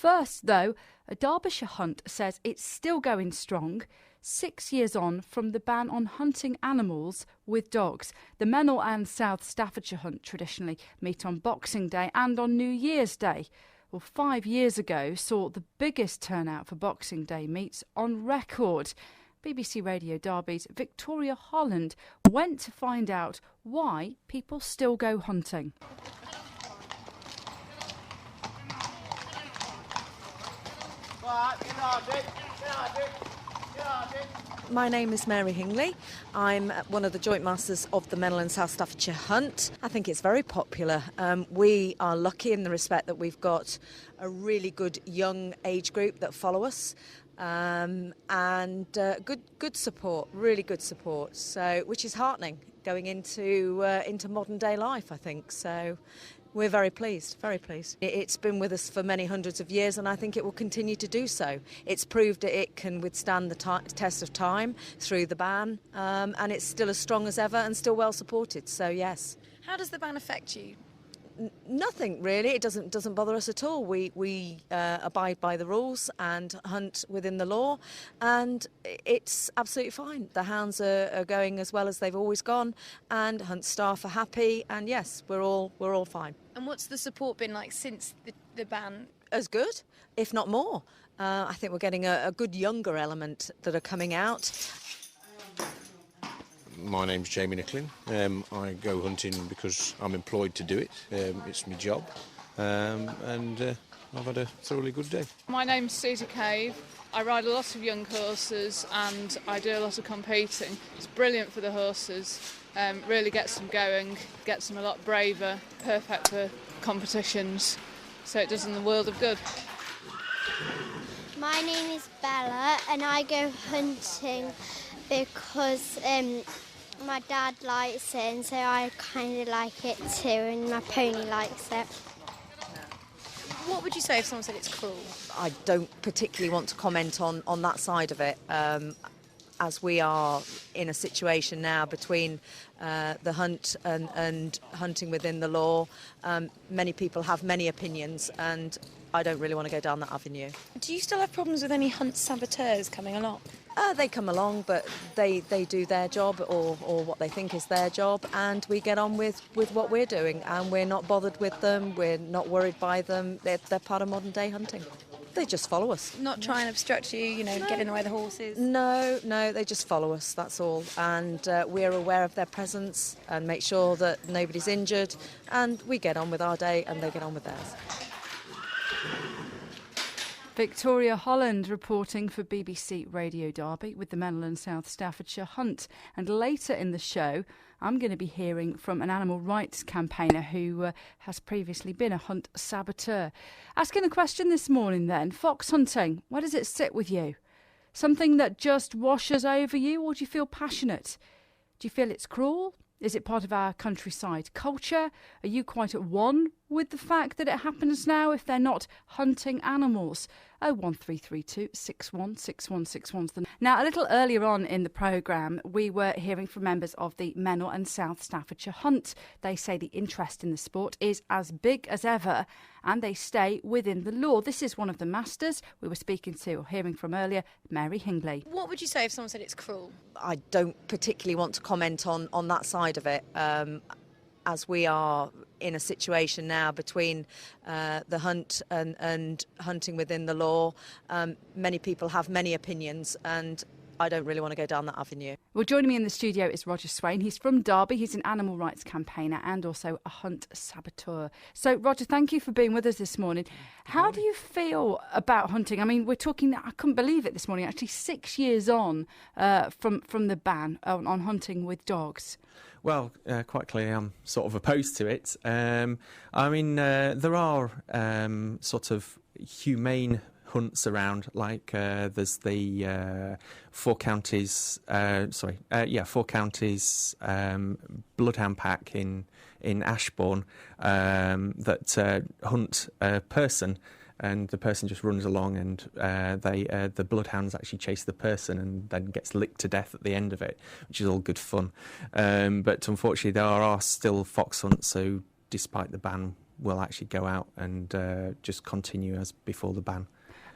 First, though, a Derbyshire hunt says it's still going strong, 6 years on from the ban on hunting animals with dogs. The Meynell and South Staffordshire hunt traditionally meet on Boxing Day and on New Year's Day. Well, 5 years ago saw the biggest turnout for Boxing Day meets on record. BBC Radio Derby's Victoria Holland went to find out why people still go hunting. My name is Ms Hingley. I'm one of the joint masters of the Meynell and South Staffordshire Hunt. I think it's very popular. We are lucky in the respect that we've got a really good young age group that follow us, and good support, really good support. So, which is heartening going into modern day life, I think. So. We're very pleased, very pleased. It's been with us for many hundreds of years, and I think it will continue to do so. It's proved that it can withstand the test of time through the ban, and it's still as strong as ever and still well supported, so yes. How does the ban affect you? Nothing really. It doesn't bother us at all. We abide by the rules and hunt within the law, and it's absolutely fine. The hounds are going as well as they've always gone, and hunt staff are happy, and yes, we're all fine. And what's the support been like since the ban? As good, if not more. I think we're getting a good younger element that are coming out. My name's Jamie Nicklin. I go hunting because I'm employed to do it. It's my job, and I've had a thoroughly good day. My name's Susie Cave. I ride a lot of young horses and I do a lot of competing. It's brilliant for the horses, really gets them going, gets them a lot braver, perfect for competitions, so it does them the world of good. My name is Bella and I go hunting because my dad likes it, and so I kind of like it too, and my pony likes it. What would you say if someone said it's cruel? I don't particularly want to comment on that side of it, as we are in a situation now between the hunt and hunting within the law. Many people have many opinions, and I don't really want to go down that avenue. Do you still have problems with any hunt saboteurs coming along? They come along, but they do their job or what they think is their job, and we get on with what we're doing, and we're not bothered with them, we're not worried by them. They're part of modern day hunting. They just follow us. Not try and obstruct you, no. Get in the way of the horses? No, they just follow us, that's all. And we're aware of their presence and make sure that nobody's injured, and we get on with our day and they get on with theirs. Victoria Holland reporting for BBC Radio Derby with the Meynell and South Staffordshire Hunt. And later in the show, I'm going to be hearing from an animal rights campaigner who has previously been a hunt saboteur. Asking the question this morning then, fox hunting, where does it sit with you? Something that just washes over you, or do you feel passionate? Do you feel it's cruel? Is it part of our countryside culture? Are you quite at one with the fact that it happens now if they're not hunting animals? 01332 616161. Now, a little earlier on in the programme, we were hearing from members of the Meynell and South Staffordshire Hunt. They say the interest in the sport is as big as ever and they stay within the law. This is one of the masters we were speaking to or hearing from earlier, Ms Hingley. What would you say if someone said it's cruel? I don't particularly want to comment on that side of it, as we are in a situation now between the hunt and hunting within the law. Many people have many opinions, and I don't really want to go down that avenue. Well, joining me in the studio is Roger Swain. He's from Derby. He's an animal rights campaigner and also a hunt saboteur. So, Roger, thank you for being with us this morning. How do you feel about hunting? I mean, we're talking, I couldn't believe it this morning, actually 6 years on from the ban on hunting with dogs. Well, quite clearly I'm sort of opposed to it. There are sort of humane hunts around, like there's the Four Counties Bloodhound Pack in Ashbourne that hunt a person, and the person just runs along, and the bloodhounds actually chase the person and then gets licked to death at the end of it, which is all good fun. But unfortunately there are still fox hunts, so despite the ban will actually go out and just continue as before the ban.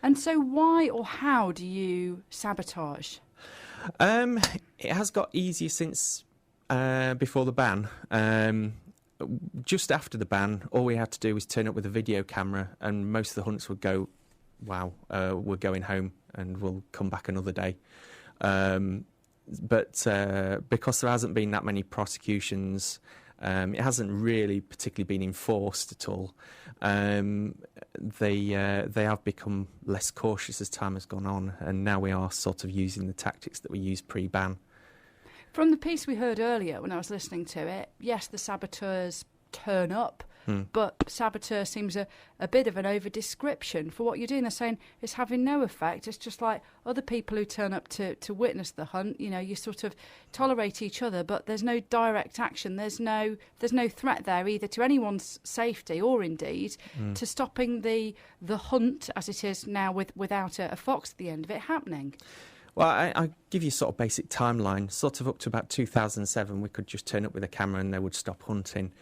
And so why or how do you sabotage? It has got easier since before the ban. Just after the ban, all we had to do was turn up with a video camera, and most of the hunts would go, wow, we're going home and we'll come back another day. But because there hasn't been that many prosecutions, it hasn't really particularly been enforced at all. They have become less cautious as time has gone on, and now we are sort of using the tactics that we used pre-ban. From the piece we heard earlier when I was listening to it, yes, the saboteurs turn up, but saboteur seems a bit of an over-description for what you're doing. They're saying it's having no effect. It's just like other people who turn up to witness the hunt. You know, you sort of tolerate each other, but there's no direct action. There's no threat there either to anyone's safety or indeed to stopping the hunt as it is now without a fox at the end of it happening. Well, I give you sort of basic timeline. Sort of up to about 2007, we could just turn up with a camera and they would stop hunting.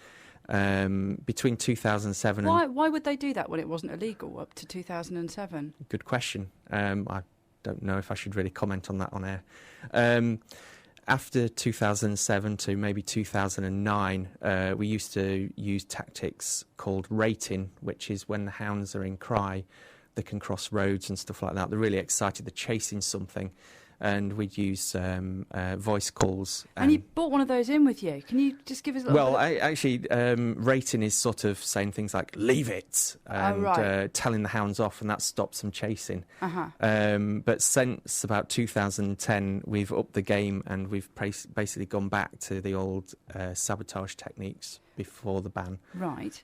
Between 2007 and... Why would they do that when it wasn't illegal up to 2007? Good question. I don't know if I should really comment on that on air. After 2007 to maybe 2009, we used to use tactics called rating, which is when the hounds are in cry, they can cross roads and stuff like that. They're really excited, they're chasing something. And we'd use voice calls. And you brought one of those in with you. Can you just give us a little bit? Rating is sort of saying things like, leave it, and telling the hounds off, and that stops them chasing. But since about 2010, we've upped the game, and we've basically gone back to the old sabotage techniques before the ban. Right.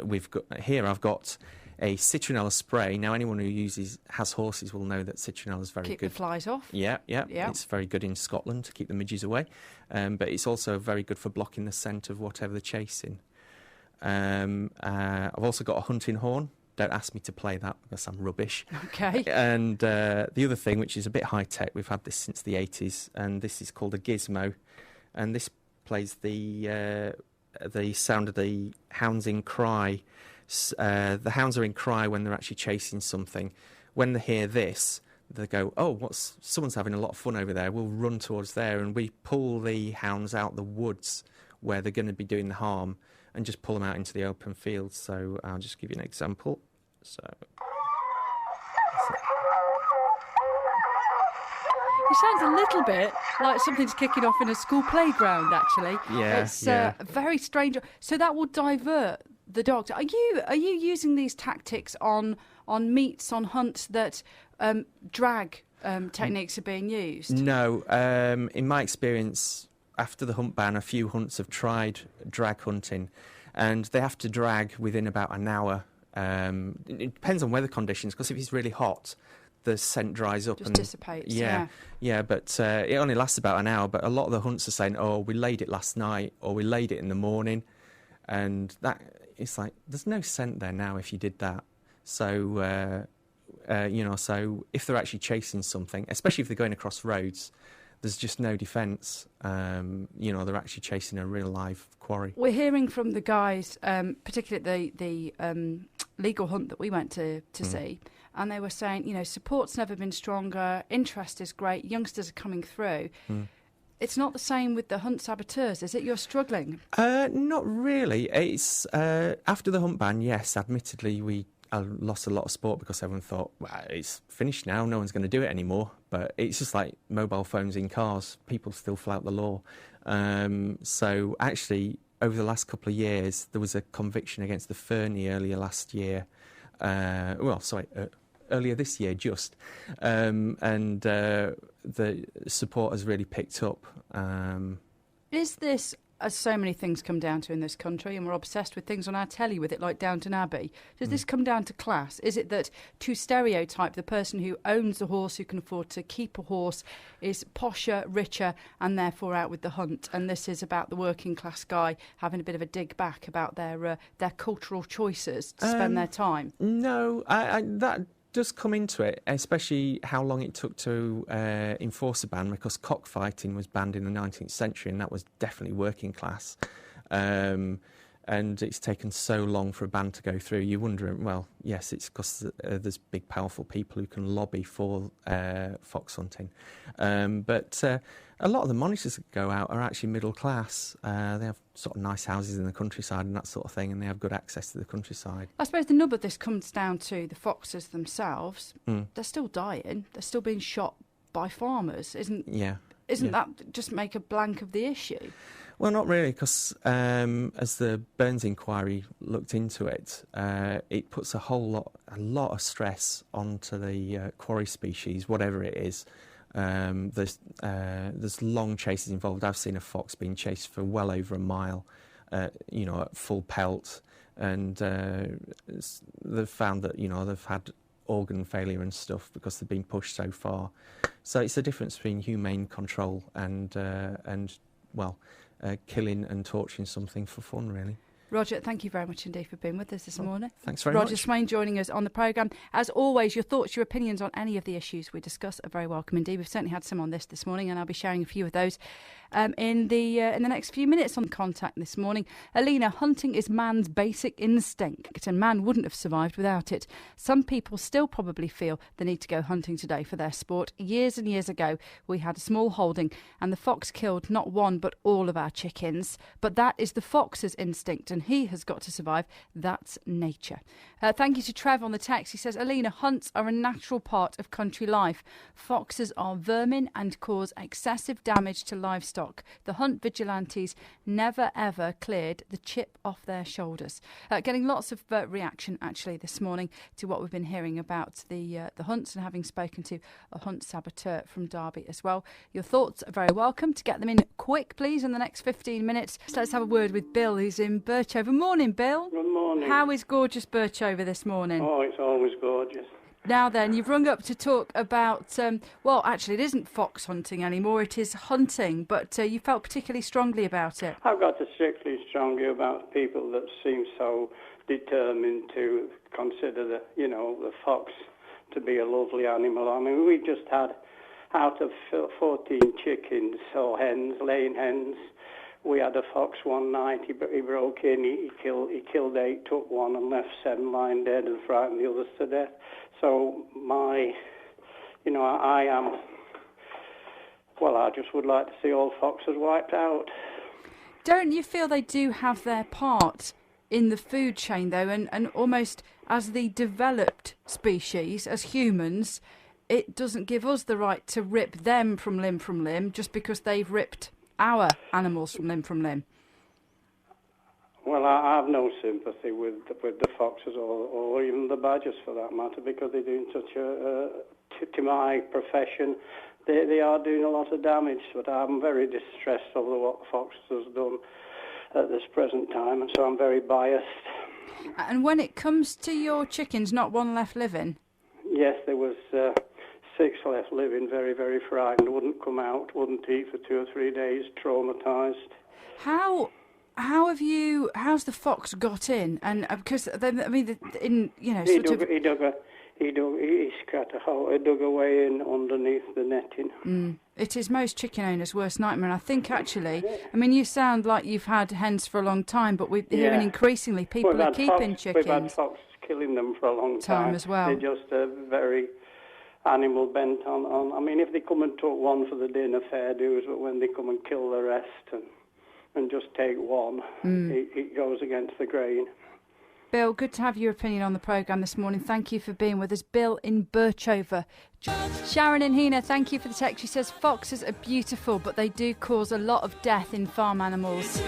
We've got here, I've got a citronella spray. Now, anyone who has horses will know that citronella is very good. Keep the flies off. Yeah. It's very good in Scotland to keep the midges away. But it's also very good for blocking the scent of whatever they're chasing. I've also got a hunting horn. Don't ask me to play that because I'm rubbish. Okay. And the other thing, which is a bit high-tech, we've had this since the 80s, and this is called a gizmo. And this plays the sound of the hounds in cry. The hounds are in cry when they're actually chasing something. When they hear this, they go, oh, someone's having a lot of fun over there. We'll run towards there, and we pull the hounds out the woods where they're going to be doing the harm and just pull them out into the open field. So I'll just give you an example. So it sounds a little bit like something's kicking off in a school playground, actually. Yeah, it's very strange. So that will divert the dogs. Are you using these tactics on meets, on hunts that drag techniques are being used? No. In my experience, after the hunt ban, a few hunts have tried drag hunting, and they have to drag within about an hour. It depends on weather conditions, because if it's really hot, the scent dries up and dissipates. Yeah, but it only lasts about an hour. But a lot of the hunts are saying, "Oh, we laid it last night, or we laid it in the morning," and that it's like there's no scent there now if you did that. So so if they're actually chasing something, especially if they're going across roads, there's just no defence. They're actually chasing a real live quarry. We're hearing from the guys, particularly at the legal hunt that we went to see, and they were saying, support's never been stronger, interest is great, youngsters are coming through. It's not the same with the hunt saboteurs, is it? You're struggling? Not really. It's after the hunt ban, yes, admittedly, I lost a lot of sport because everyone thought, well, it's finished now, no one's going to do it anymore. But it's just like mobile phones in cars. People still flout the law. So actually, over the last couple of years, there was a conviction against the Fernie earlier last year. Earlier this year, just. And the support has really picked up. Is this, as so many things come down to in this country, and we're obsessed with things on our telly with it, like Downton Abbey, does this come down to class? Is it that to stereotype the person who owns a horse, who can afford to keep a horse, is posher, richer, and therefore out with the hunt, and this is about the working class guy having a bit of a dig back about their cultural choices to spend their time? No, that does come into it, especially how long it took to enforce a ban, because cockfighting was banned in the 19th century, and that was definitely working class. and it's taken so long for a ban to go through. You wonder, well, yes, it's because there's big, powerful people who can lobby for fox hunting. But a lot of the monitors that go out are actually middle class. They have sort of nice houses in the countryside and that sort of thing, and they have good access to the countryside. I suppose the nub of this comes down to the foxes themselves. They're still dying. They're still being shot by farmers. Isn't that just make a blank of the issue? Well, not really, because as the Burns inquiry looked into it, it puts a lot of stress onto the quarry species, whatever it is. There's long chases involved. I've seen a fox being chased for well over a mile, at full pelt, and they've found that they've had organ failure and stuff because they've been pushed so far. So it's the difference between humane control and killing and torturing something for fun, really. Roger, thank you very much indeed for being with us this morning. Thanks very much. Roger Swain joining us on the programme. As always, your thoughts, your opinions on any of the issues we discuss are very welcome indeed. We've certainly had some on this morning, and I'll be sharing a few of those in the next few minutes on Contact this morning. Alina, hunting is man's basic instinct, and man wouldn't have survived without it. Some people still probably feel the need to go hunting today for their sport. Years and years ago, we had a small holding, and the fox killed not one but all of our chickens. But that is the fox's instinct, and he has got to survive. That's nature. Thank you to Trev on the text. He says, Alina, hunts are a natural part of country life. Foxes are vermin and cause excessive damage to livestock. The hunt vigilantes never ever cleared the chip off their shoulders. Getting lots of reaction actually this morning to what we've been hearing about the hunts, and having spoken to a hunt saboteur from Derby as well. Your thoughts are very welcome. To get them in quick, please, in the next 15 minutes. So let's have a word with Bill, who's in Birchover. Morning, Bill. Good morning. How is gorgeous Birchover this morning? Oh, it's always gorgeous. Now then, you've rung up to talk about, well, actually it isn't fox hunting anymore, it is hunting, but you felt particularly strongly about it. I've got to strictly strongly about people that seem so determined to consider the fox to be a lovely animal. I mean, we just had, out of 14 chickens or hens, laying hens, we had a fox one night. He broke in. He killed 8, took 1, and left 7 lying dead and frightened the others to death. So I just would like to see all foxes wiped out. Don't you feel they do have their part in the food chain though, and almost as the developed species, as humans, it doesn't give us the right to rip them from limb just because they've ripped our animals from limb? Well, I have no sympathy with the foxes or even the badgers for that matter, because they're doing such to my profession, they are doing a lot of damage. But I'm very distressed over what the foxes has done at this present time, and so I'm very biased. And when it comes to your chickens, not one left living? Yes, there was 6 left living, very, very frightened, wouldn't come out, wouldn't eat for 2 or 3 days, traumatised. How's the fox got in? And because he scat a hole, he dug a way in underneath the netting. It is most chicken owners' worst nightmare. And I think actually, you sound like you've had hens for a long time, but we're hearing increasingly people are keeping chickens. We've had foxes killing them for a long time as well. They're just very animal bent on. I mean, if they come and took 1 for the dinner, fair dues, but when they come and kill the rest and just take 1, it goes against the grain. Bill, good to have your opinion on the programme this morning. Thank you for being with us. Bill in Birchover. Sharon in Hena, thank you for the text. She says, foxes are beautiful, but they do cause a lot of death in farm animals.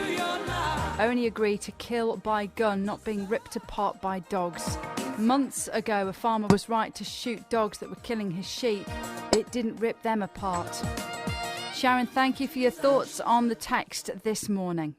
Only agree to kill by gun, not being ripped apart by dogs. Months ago, a farmer was right to shoot dogs that were killing his sheep. It didn't rip them apart. Sharon, thank you for your thoughts on the text this morning.